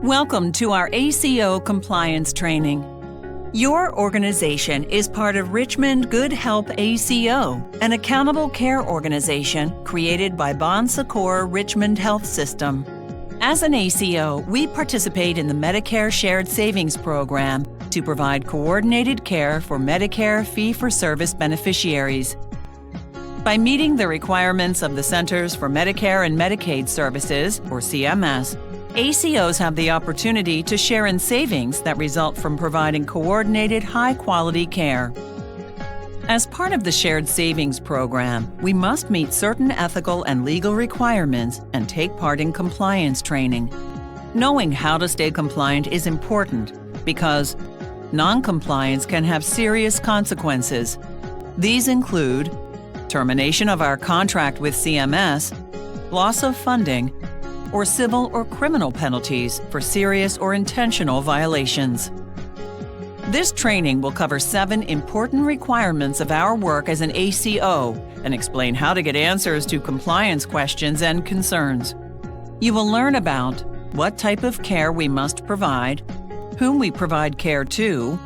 Welcome to our ACO compliance training. Your organization is part of Richmond Good Help ACO, an accountable care organization created by Bon Secours Richmond Health System. As an ACO, we participate in the Medicare Shared Savings Program to provide coordinated care for Medicare fee-for-service beneficiaries. By meeting the requirements of the Centers for Medicare and Medicaid Services, or CMS, ACOs have the opportunity to share in savings that result from providing coordinated, high-quality care. As part of the Shared Savings Program, we must meet certain ethical and legal requirements and take part in compliance training. Knowing how to stay compliant is important because non-compliance can have serious consequences. These include termination of our contract with CMS, loss of funding, or civil or criminal penalties for serious or intentional violations. This training will cover 7 important requirements of our work as an ACO and explain how to get answers to compliance questions and concerns. You will learn about what type of care we must provide, whom we provide care to,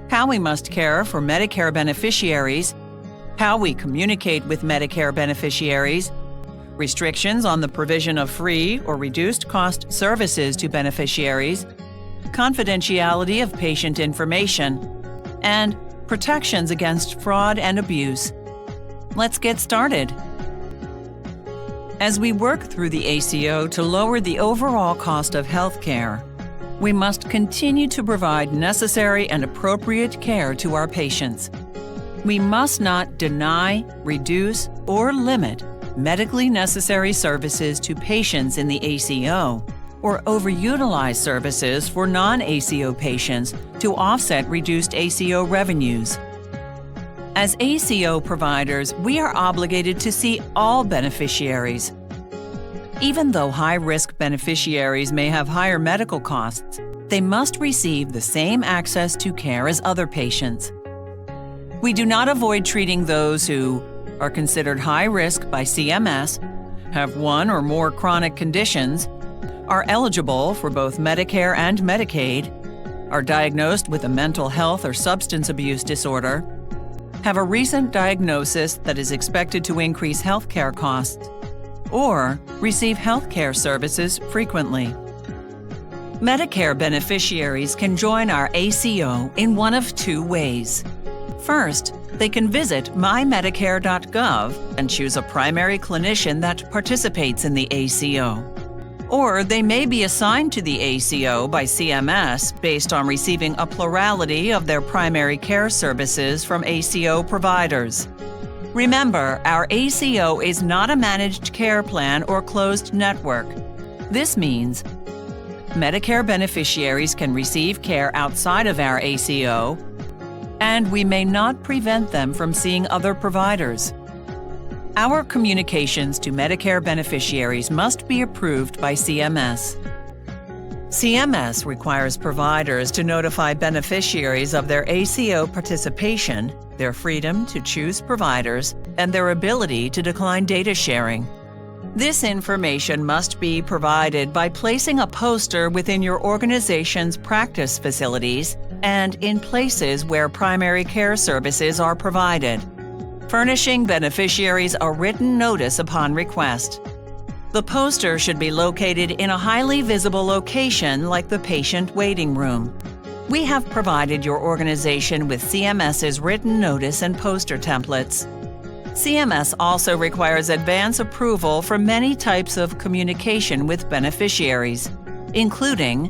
how we must care for Medicare beneficiaries, how we communicate with Medicare beneficiaries, restrictions on the provision of free or reduced-cost services to beneficiaries, confidentiality of patient information, and protections against fraud and abuse. Let's get started. As we work through the ACO to lower the overall cost of health care, we must continue to provide necessary and appropriate care to our patients. We must not deny, reduce, or limit medically necessary services to patients in the ACO, or overutilize services for non-ACO patients to offset reduced ACO revenues. As ACO providers, we are obligated to see all beneficiaries. Even though high-risk beneficiaries may have higher medical costs, they must receive the same access to care as other patients. We do not avoid treating those who are considered high risk by CMS, have 1 or more chronic conditions, are eligible for both Medicare and Medicaid, are diagnosed with a mental health or substance abuse disorder, have a recent diagnosis that is expected to increase healthcare costs, or receive healthcare services frequently. Medicare beneficiaries can join our ACO in one of 2 ways. First, they can visit mymedicare.gov and choose a primary clinician that participates in the ACO. Or they may be assigned to the ACO by CMS based on receiving a plurality of their primary care services from ACO providers. Remember, our ACO is not a managed care plan or closed network. This means Medicare beneficiaries can receive care outside of our ACO, and we may not prevent them from seeing other providers. Our communications to Medicare beneficiaries must be approved by CMS. CMS requires providers to notify beneficiaries of their ACO participation, their freedom to choose providers, and their ability to decline data sharing. This information must be provided by placing a poster within your organization's practice facilities and in places where primary care services are provided, furnishing beneficiaries a written notice upon request. The poster should be located in a highly visible location like the patient waiting room. We have provided your organization with CMS's written notice and poster templates. CMS also requires advance approval for many types of communication with beneficiaries, including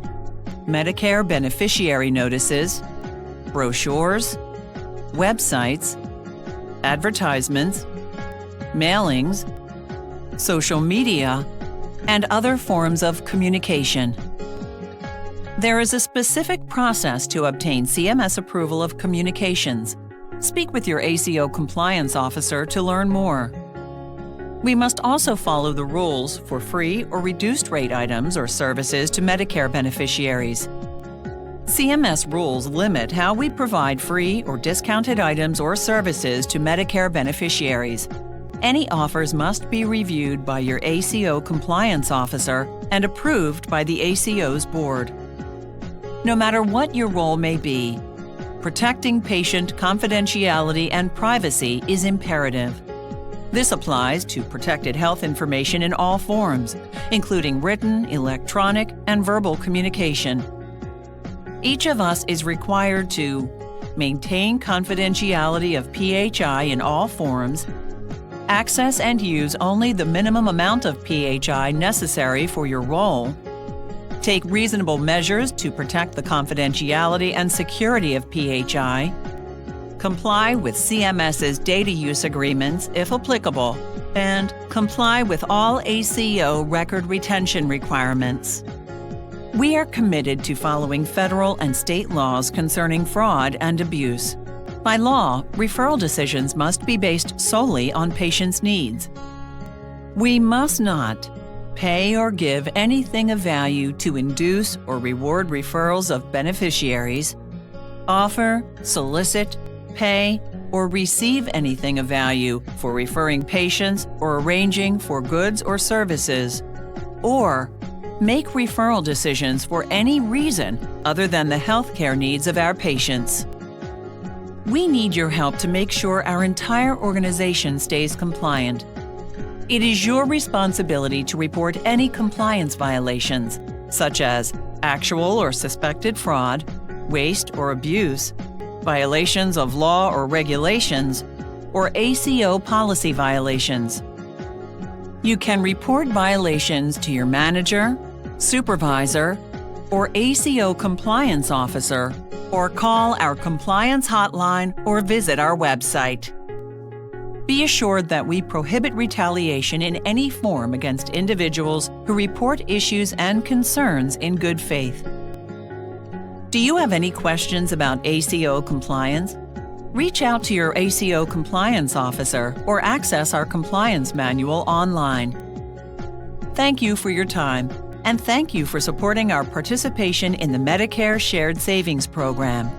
Medicare beneficiary notices, brochures, websites, advertisements, mailings, social media, and other forms of communication. There is a specific process to obtain CMS approval of communications. Speak with your ACO compliance officer to learn more. We must also follow the rules for free or reduced rate items or services to Medicare beneficiaries. CMS rules limit how we provide free or discounted items or services to Medicare beneficiaries. Any offers must be reviewed by your ACO compliance officer and approved by the ACO's board. No matter what your role may be, protecting patient confidentiality and privacy is imperative. This applies to protected health information in all forms, including written, electronic, and verbal communication. Each of us is required to maintain confidentiality of PHI in all forms, access and use only the minimum amount of PHI necessary for your role, take reasonable measures to protect the confidentiality and security of PHI, comply with CMS's data use agreements if applicable, and comply with all ACO record retention requirements. We are committed to following federal and state laws concerning fraud and abuse. By law, referral decisions must be based solely on patients' needs. We must not pay or give anything of value to induce or reward referrals of beneficiaries, offer, solicit, pay, or receive anything of value for referring patients or arranging for goods or services, or make referral decisions for any reason other than the healthcare needs of our patients. We need your help to make sure our entire organization stays compliant. It is your responsibility to report any compliance violations, such as actual or suspected fraud, waste or abuse, violations of law or regulations, or ACO policy violations. You can report violations to your manager, supervisor, or ACO compliance officer, or call our compliance hotline or visit our website. Be assured that we prohibit retaliation in any form against individuals who report issues and concerns in good faith. Do you have any questions about ACO compliance? Reach out to your ACO compliance officer or access our compliance manual online. Thank you for your time, and thank you for supporting our participation in the Medicare Shared Savings Program.